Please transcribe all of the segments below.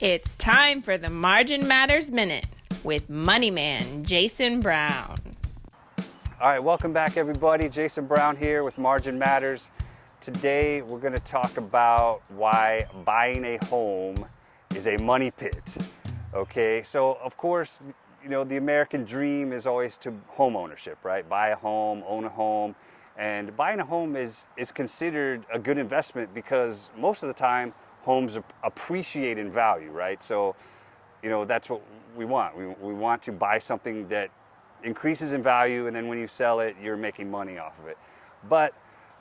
It's time for the Margin Matters Minute with Money Man Jason Brown. All right, welcome back everybody. Jason Brown here with Margin Matters. Today we're going to talk about why buying a home is a money pit. Okay, so of course, you know, the American dream is always to home ownership, right? Buy a home, own a home. And buying a home is considered a good investment because most of the time homes appreciate in value, right? So, you know, that's what we want. We want to buy something that increases in value, and then when you sell it, you're making money off of it. But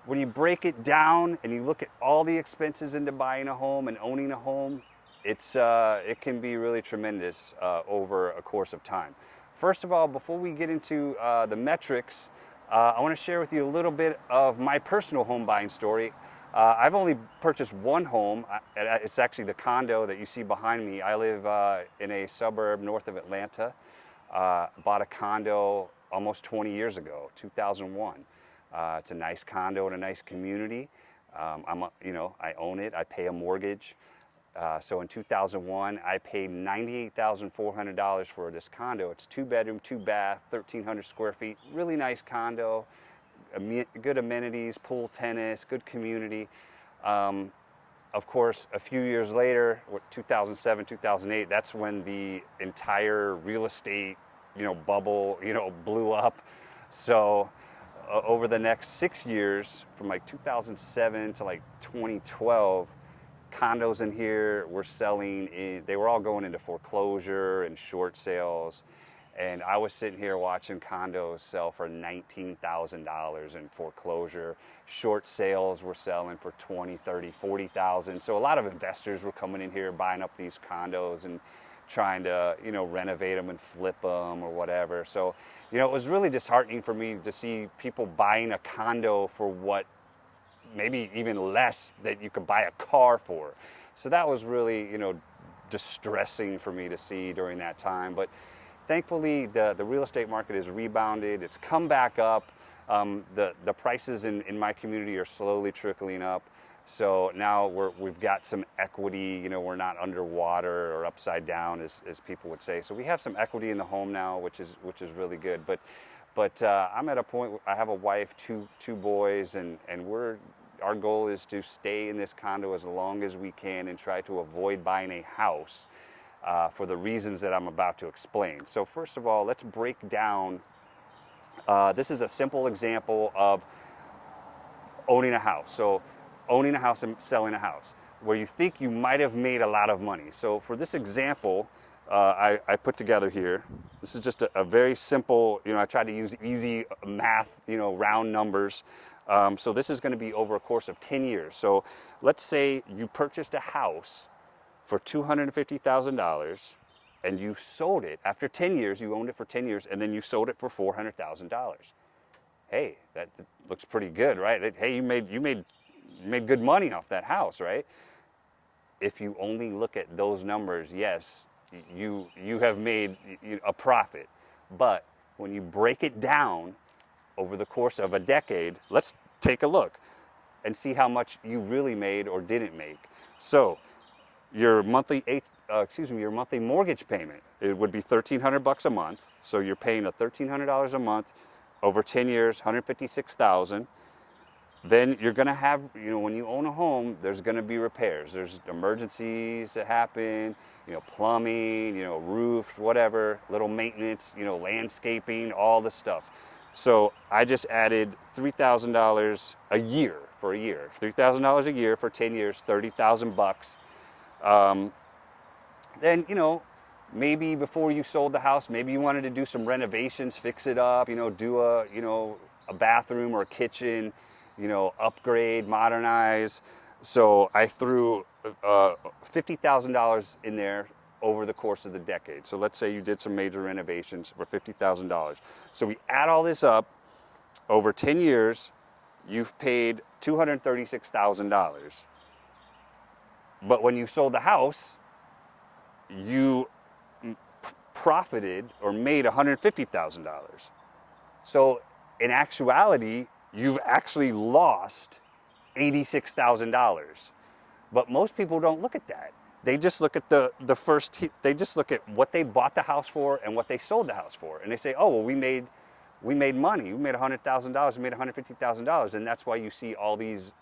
when you break it down and you look at all the expenses into buying a home and owning a home, it can be really tremendous over a course of time. First of all, before we get into the metrics, I want to share with you a little bit of my personal home buying story. I've only purchased one home. It's actually the condo that you see behind me. I live in a suburb north of Atlanta. Bought a condo almost 20 years ago, 2001. It's a nice condo in a nice community. I own it. I pay a mortgage. So in 2001, I paid $98,400 for this condo. It's 2-bedroom, 2-bath, 1,300 square feet. Really nice condo. Good amenities, pool, tennis, good community. Of course, a few years later, 2007, 2008, that's when the entire real estate, bubble, blew up. So over the next 6 years, from like 2007 to like 2012, condos in here were selling, they were all going into foreclosure and short sales. And I was sitting here watching condos sell for $19,000 in foreclosure. Short sales were selling for $20,000, $30,000, $40,000. So a lot of investors were coming in here buying up these condos and trying to, renovate them and flip them or whatever. So, it was really disheartening for me to see people buying a condo for what maybe even less that you could buy a car for. So that was really, distressing for me to see during that time. But thankfully, the real estate market has rebounded. It's come back up. The prices in my community are slowly trickling up. So now we've got some equity. We're not underwater or upside down, as people would say. So we have some equity in the home now, which is really good. But I'm at a point where I have a wife, two boys, and our goal is to stay in this condo as long as we can and try to avoid buying a house. For the reasons that I'm about to explain. So first of all, let's break down, this is a simple example of owning a house. So owning a house and selling a house, where you think you might have made a lot of money. So for this example, I put together here, this is just a very simple, I tried to use easy math, round numbers. So this is going to be over a course of 10 years. So let's say you purchased a house for $250,000 and you sold it after 10 years, you owned it for 10 years, and then you sold it for $400,000. Hey, that looks pretty good, right? Hey, you made good money off that house, right? If you only look at those numbers, yes, you have made a profit. But when you break it down over the course of a decade, let's take a look and see how much you really made or didn't make. So your monthly mortgage payment, it would be $1,300 a month. So you're paying $1,300 a month over 10 years, $156,000. Then you're going to have, when you own a home, there's going to be repairs. There's emergencies that happen, plumbing, roofs, whatever, little maintenance, landscaping, all the stuff. So I just added $3,000 a year for a year. $3,000 a year for 10 years, $30,000. Then, maybe before you sold the house, maybe you wanted to do some renovations, fix it up, do a bathroom or a kitchen, upgrade, modernize. So I threw $50,000 in there over the course of the decade. So let's say you did some major renovations for $50,000. So we add all this up, over 10 years, you've paid $236,000. But when you sold the house, you profited or made $150,000. So in actuality, you've actually lost $86,000. But most people don't look at that. They just look at they just look at what they bought the house for and what they sold the house for. And they say, oh, well, we made money. We made $100,000. We made $150,000. And that's why you see all these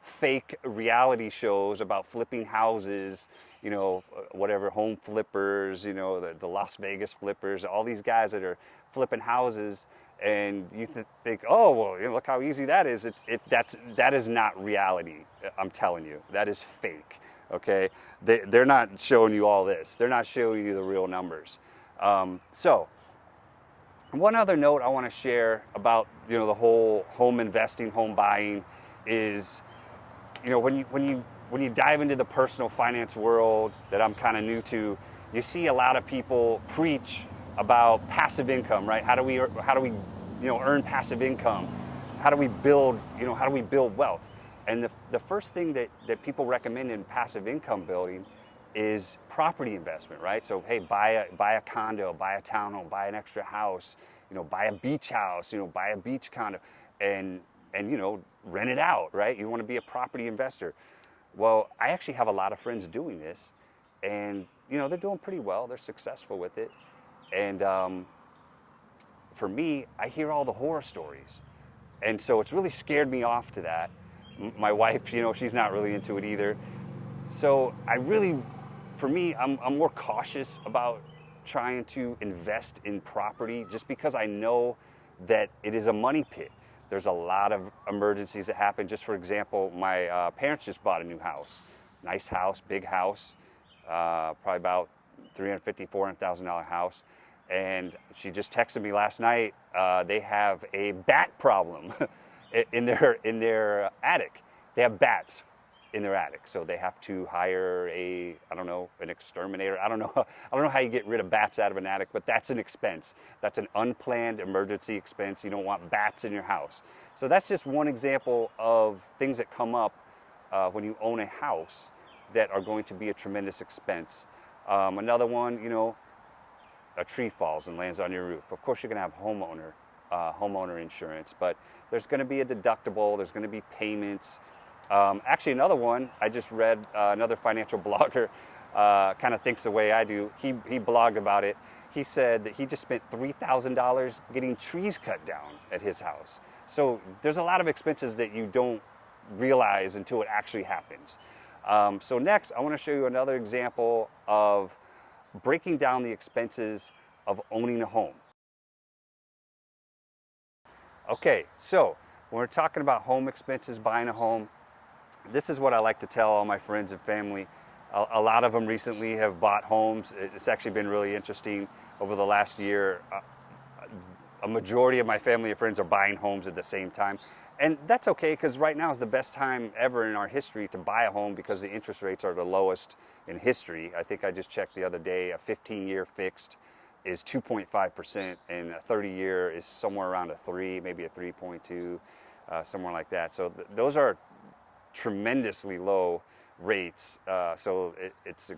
fake reality shows about flipping houses, whatever, home flippers, the Las Vegas flippers, all these guys that are flipping houses. And you think, oh, well, look how easy that is. That is not reality. I'm telling you, that is fake. Okay, they're not showing you all this. They're not showing you the real numbers. So, one other note I want to share about the whole home investing, home buying, is when you dive into the personal finance world that I'm kind of new to, you see a lot of people preach about passive income, right? How do we earn passive income? How do we build wealth? And the first thing that people recommend in passive income building is property investment, right? So hey, buy a condo, buy a townhome, buy an extra house, buy a beach house, buy a beach condo, and rent it out, right? You want to be a property investor. Well, I actually have a lot of friends doing this, and they're doing pretty well. They're successful with it, and for me, I hear all the horror stories, and so it's really scared me off to that. My wife, she's not really into it either. So for me, I'm more cautious about trying to invest in property just because I know that it is a money pit. There's a lot of emergencies that happen. Just for example, my parents just bought a new house. Nice house, big house, probably about $350,000, $400,000 house. And she just texted me last night, they have a bat problem in their attic. They have bats in their attic, so they have to hire an exterminator. I don't know how you get rid of bats out of an attic, but that's an expense. That's an unplanned emergency expense. You don't want bats in your house. So that's just one example of things that come up when you own a house that are going to be a tremendous expense. Another one, a tree falls and lands on your roof. Of course, you're going to have homeowner insurance, but there's going to be a deductible. There's going to be payments. Actually, another one, I just read another financial blogger kind of thinks the way I do. He blogged about it. He said that he just spent $3,000 getting trees cut down at his house. So there's a lot of expenses that you don't realize until it actually happens. So next, I want to show you another example of breaking down the expenses of owning a home. Okay, so when we're talking about home expenses, buying a home, this is what I like to tell all my friends and family. A lot of them recently have bought homes. It's actually been really interesting over the last year. A majority of my family and friends are buying homes at the same time. And that's okay, because right now is the best time ever in our history to buy a home because the interest rates are the lowest in history. I think I just checked the other day, a 15-year fixed is 2.5%, and a 30-year is somewhere around a 3, maybe a 3.2, somewhere like that. So those are tremendously low rates. So it's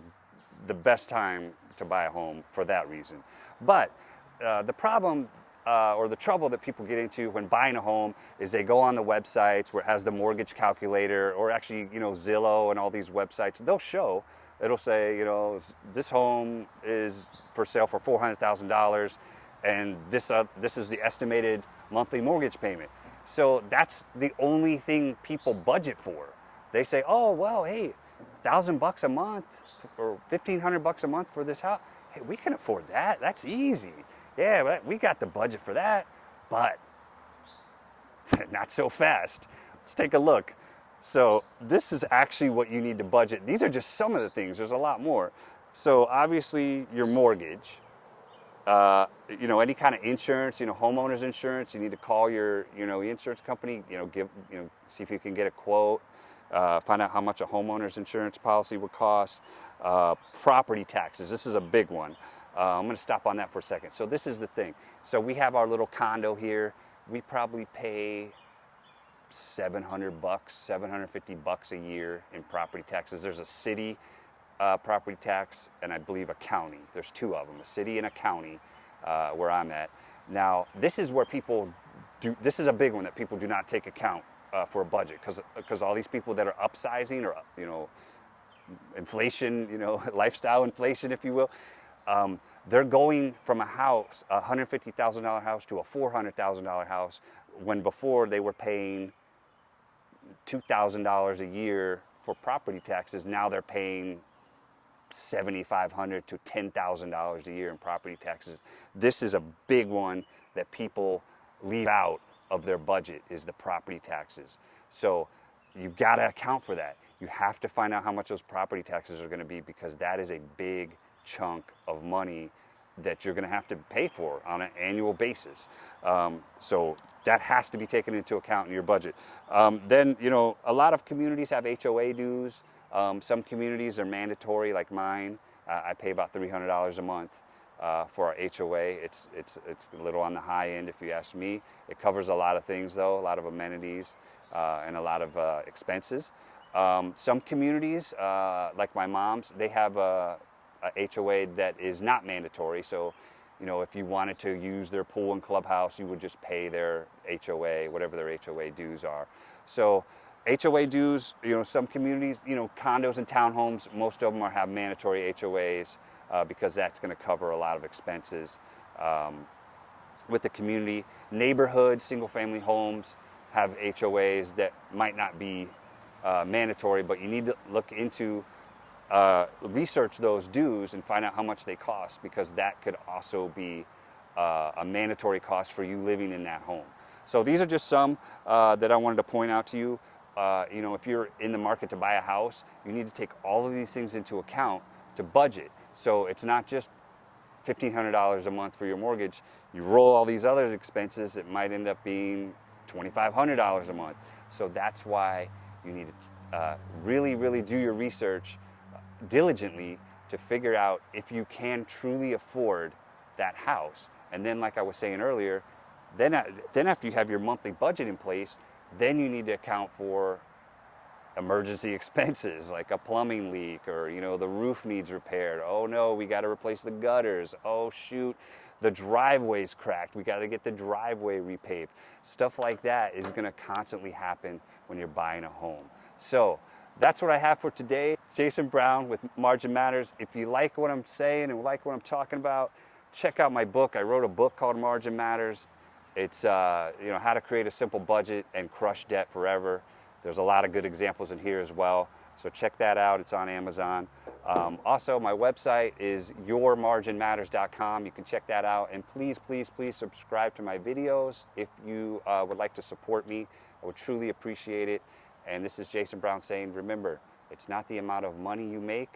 the best time to buy a home for that reason. But the problem or the trouble that people get into when buying a home is they go on the websites where it has the mortgage calculator, or actually, Zillow and all these websites. It'll say, this home is for sale for $400,000, and this is the estimated monthly mortgage payment. So that's the only thing people budget for. They say, oh, well, hey, $1,000 a month or $1,500 a month for this house. Hey, we can afford that. That's easy. Yeah, we got the budget for that, but not so fast. Let's take a look. So this is actually what you need to budget. These are just some of the things. There's a lot more. So obviously your mortgage, any kind of insurance, homeowners insurance. You need to call your, insurance company. See if you can get a quote. Find out how much a homeowner's insurance policy would cost. Property taxes. This is a big one. I'm going to stop on that for a second. So this is the thing. So we have our little condo here. We probably pay $700, $750 a year in property taxes. There's a city property tax, and I believe a county. There's two of them, a city and a county, where I'm at. Now, this is where people do. This is a big one that people do not take account for a budget, because all these people that are upsizing or inflation, lifestyle inflation, if you will. They're going from a house, a $150,000 house, to a $400,000 house, when before they were paying $2,000 a year for property taxes. Now they're paying $7,500 to $10,000 a year in property taxes. This is a big one that people leave out of their budget, is the property taxes. So you got to account for that. You have to find out how much those property taxes are going to be, because that is a big chunk of money that you're going to have to pay for on an annual basis. So that has to be taken into account in your budget. Then, a lot of communities have HOA dues. Some communities are mandatory, like mine. I pay about $300 a month for our HOA. It's a little on the high end, if you ask me. It covers a lot of things, though, a lot of amenities and a lot of expenses. Some communities, like my mom's, they have a HOA that is not mandatory. So, if you wanted to use their pool and clubhouse, you would just pay their HOA, whatever their HOA dues are. So HOA dues, some communities, condos and townhomes, most of them have mandatory HOAs because that's going to cover a lot of expenses with the community. Neighborhoods, single-family homes have HOAs that might not be mandatory, but you need to look into research those dues and find out how much they cost, because that could also be a mandatory cost for you living in that home. So these are just some that I wanted to point out to you. If you're in the market to buy a house, you need to take all of these things into account to budget. So it's not just $1,500 a month for your mortgage. You roll all these other expenses, it might end up being $2,500 a month. So that's why you need to really, really do your research diligently to figure out if you can truly afford that house. And then, like I was saying earlier, then after you have your monthly budget in place, then you need to account for emergency expenses like a plumbing leak, or the roof needs repaired. Oh no, we got to replace the gutters. Oh shoot, the driveway's cracked. We got to get the driveway repaved. Stuff like that is going to constantly happen when you're buying a home. So that's what I have for today. Jason Brown with Margin Matters. If you like what I'm saying and like what I'm talking about, check out my book. I wrote a book called Margin Matters. It's how to create a simple budget and crush debt forever. There's a lot of good examples in here as well. So check that out. It's on Amazon. Also, my website is yourmarginmatters.com. You can check that out. And please, please, please subscribe to my videos if you would like to support me. I would truly appreciate it. And this is Jason Brown saying, remember, it's not the amount of money you make,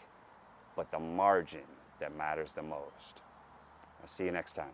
but the margin that matters the most. I'll see you next time.